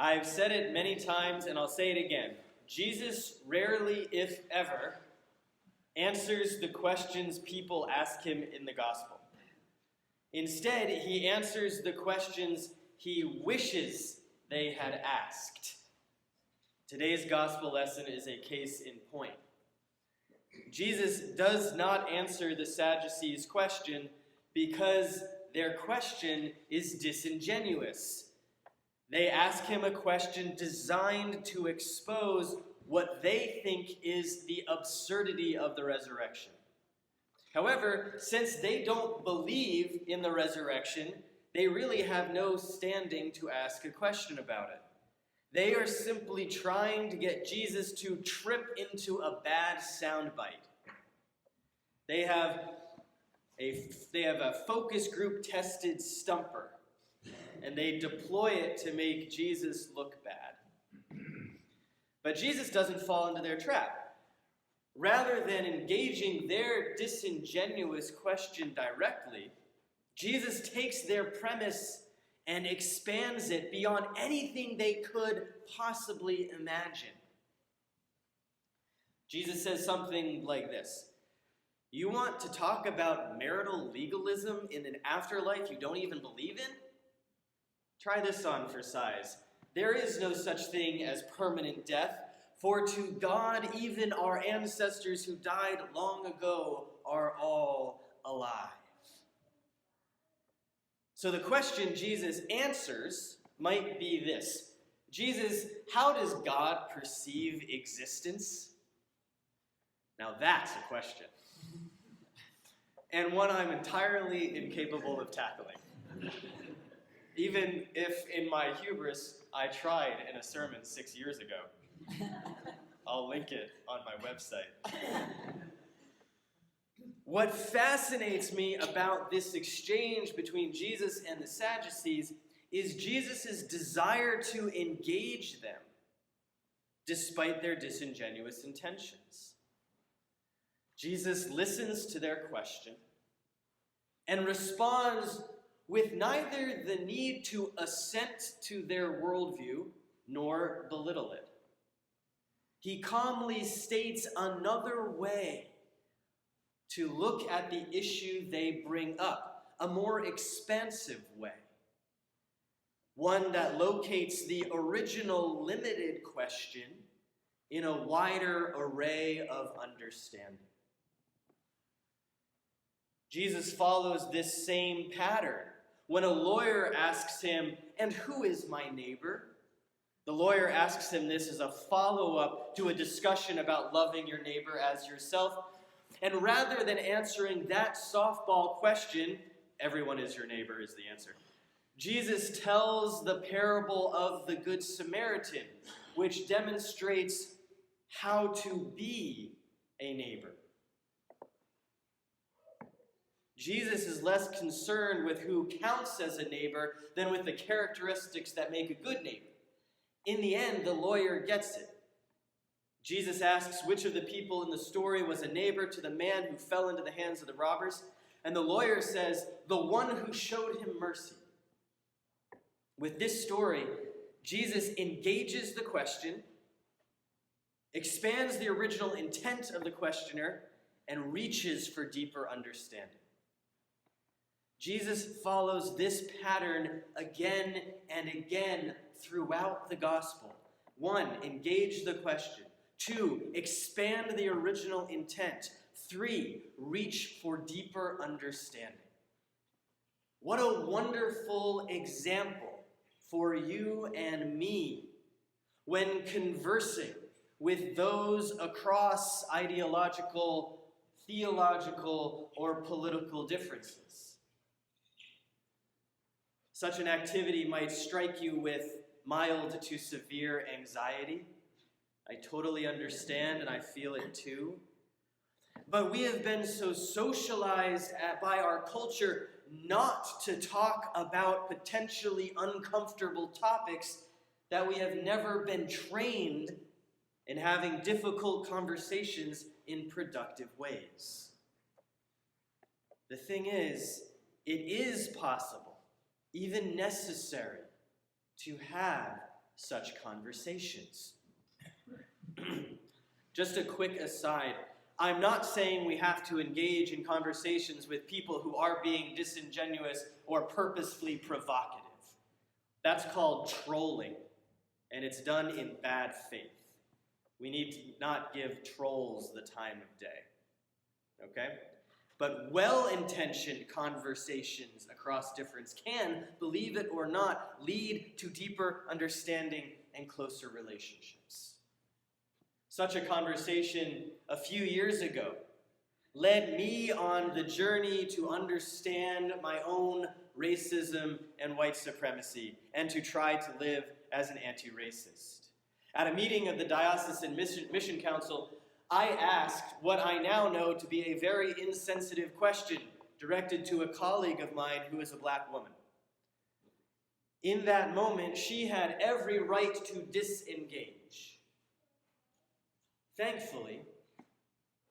I've said it many times and I'll say it again. Jesus rarely, if ever, answers the questions people ask him in the gospel. Instead, he answers the questions he wishes they had asked. Today's gospel lesson is a case in point. Jesus does not answer the Sadducees' question because their question is disingenuous. They ask him a question designed to expose what they think is the absurdity of the resurrection. However, since they don't believe in the resurrection, they really have no standing to ask a question about it. They are simply trying to get Jesus to trip into a bad soundbite. They have a focus group tested stumper, and they deploy it to make Jesus look bad. But Jesus doesn't fall into their trap. Rather than engaging their disingenuous question directly, Jesus takes their premise and expands it beyond anything they could possibly imagine. Jesus says something like this: "You want to talk about marital legalism in an afterlife you don't even believe in? Try this on for size. There is no such thing as permanent death, for to God even our ancestors who died long ago are all alive." So the question Jesus answers might be this: Jesus, how does God perceive existence? Now that's a question. And one I'm entirely incapable of tackling. Even if in my hubris I tried in a sermon 6 years ago. I'll link it on my website. What fascinates me about this exchange between Jesus and the Sadducees is Jesus' desire to engage them, despite their disingenuous intentions. Jesus listens to their question and responds with neither the need to assent to their worldview nor belittle it. He calmly states another way to look at the issue they bring up, a more expansive way, one that locates the original limited question in a wider array of understanding. Jesus follows this same pattern. When a lawyer asks him, "And who is my neighbor?" the lawyer asks him this as a follow-up to a discussion about loving your neighbor as yourself. And rather than answering that softball question, "Everyone is your neighbor," is the answer, Jesus tells the parable of the Good Samaritan, which demonstrates how to be a neighbor. Jesus is less concerned with who counts as a neighbor than with the characteristics that make a good neighbor. In the end, the lawyer gets it. Jesus asks which of the people in the story was a neighbor to the man who fell into the hands of the robbers, and the lawyer says, "The one who showed him mercy." With this story, Jesus engages the question, expands the original intent of the questioner, and reaches for deeper understanding. Jesus follows this pattern again and again throughout the gospel. 1, engage the question. 2, expand the original intent. 3, reach for deeper understanding. What a wonderful example for you and me when conversing with those across ideological, theological, or political differences. Such an activity might strike you with mild to severe anxiety. I totally understand, and I feel it too. But we have been so socialized by our culture not to talk about potentially uncomfortable topics that we have never been trained in having difficult conversations in productive ways. The thing is, it is possible, even necessary, to have such conversations. Just a quick aside, I'm not saying we have to engage in conversations with people who are being disingenuous or purposefully provocative. That's called trolling, and it's done in bad faith. We need to not give trolls the time of day, okay? But well-intentioned conversations across difference can, believe it or not, lead to deeper understanding and closer relationships. Such a conversation a few years ago led me on the journey to understand my own racism and white supremacy and to try to live as an anti-racist. At a meeting of the Diocesan Mission Council, I asked what I now know to be a very insensitive question directed to a colleague of mine who is a black woman. In that moment, she had every right to disengage. Thankfully,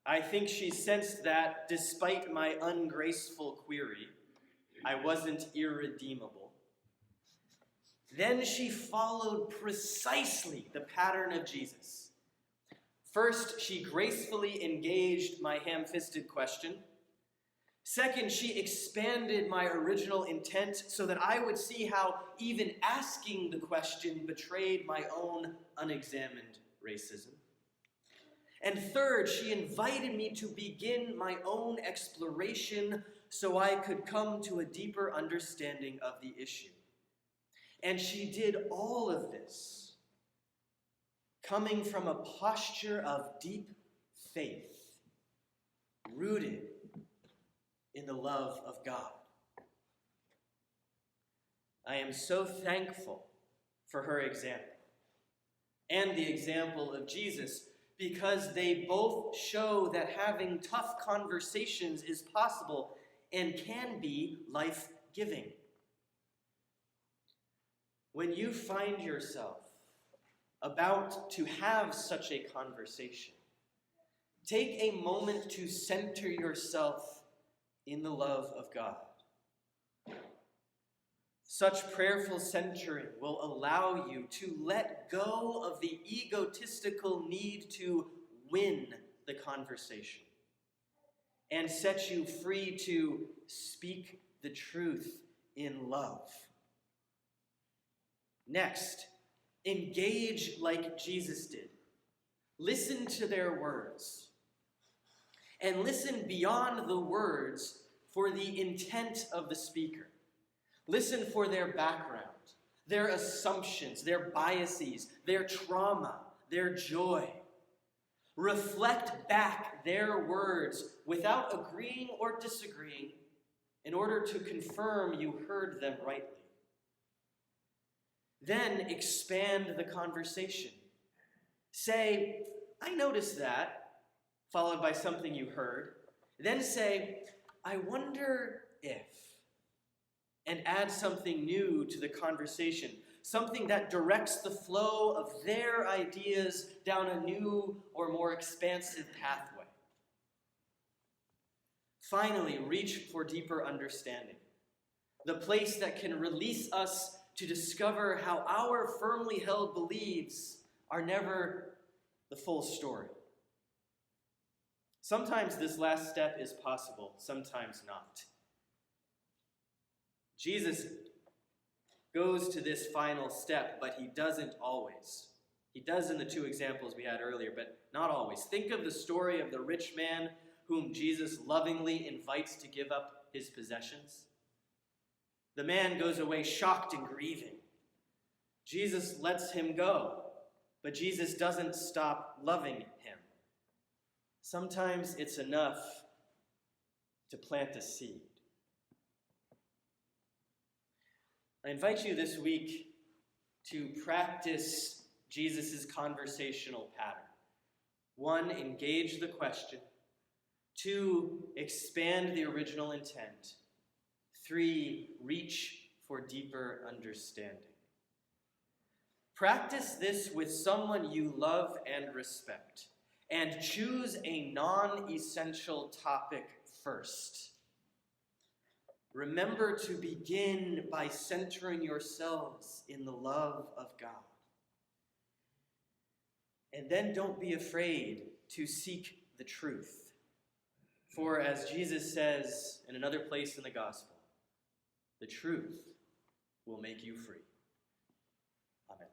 I think she sensed that despite my ungraceful query, I wasn't irredeemable. Then she followed precisely the pattern of Jesus. First, she gracefully engaged my ham-fisted question. Second, she expanded my original intent so that I would see how even asking the question betrayed my own unexamined racism. And third, she invited me to begin my own exploration so I could come to a deeper understanding of the issue. And she did all of this coming from a posture of deep faith, rooted in the love of God. I am so thankful for her example and the example of Jesus, because they both show that having tough conversations is possible and can be life-giving. When you find yourself about to have such a conversation, take a moment to center yourself in the love of God. Such prayerful centering will allow you to let go of the egotistical need to win the conversation and set you free to speak the truth in love. Next, engage like Jesus did. Listen to their words. And listen beyond the words for the intent of the speaker. Listen for their background, their assumptions, their biases, their trauma, their joy. Reflect back their words without agreeing or disagreeing in order to confirm you heard them rightly. Then expand the conversation. Say, I noticed that, followed by something you heard. Then say, I wonder if, and add something new to the conversation, something that directs the flow of their ideas down a new or more expansive pathway. Finally, reach for deeper understanding, the place that can release us to discover how our firmly held beliefs are never the full story. Sometimes this last step is possible, sometimes not. Jesus goes to this final step, but he doesn't always. He does in the two examples we had earlier, but not always. Think of the story of the rich man whom Jesus lovingly invites to give up his possessions. The man goes away shocked and grieving. Jesus lets him go, but Jesus doesn't stop loving him. Sometimes it's enough to plant a seed. I invite you this week to practice Jesus' conversational pattern. 1, engage the question. 2, expand the original intent. 3, reach for deeper understanding. Practice this with someone you love and respect, and choose a non-essential topic first. Remember to begin by centering yourselves in the love of God. And then don't be afraid to seek the truth. For as Jesus says in another place in the gospel, the truth will make you free. Amen.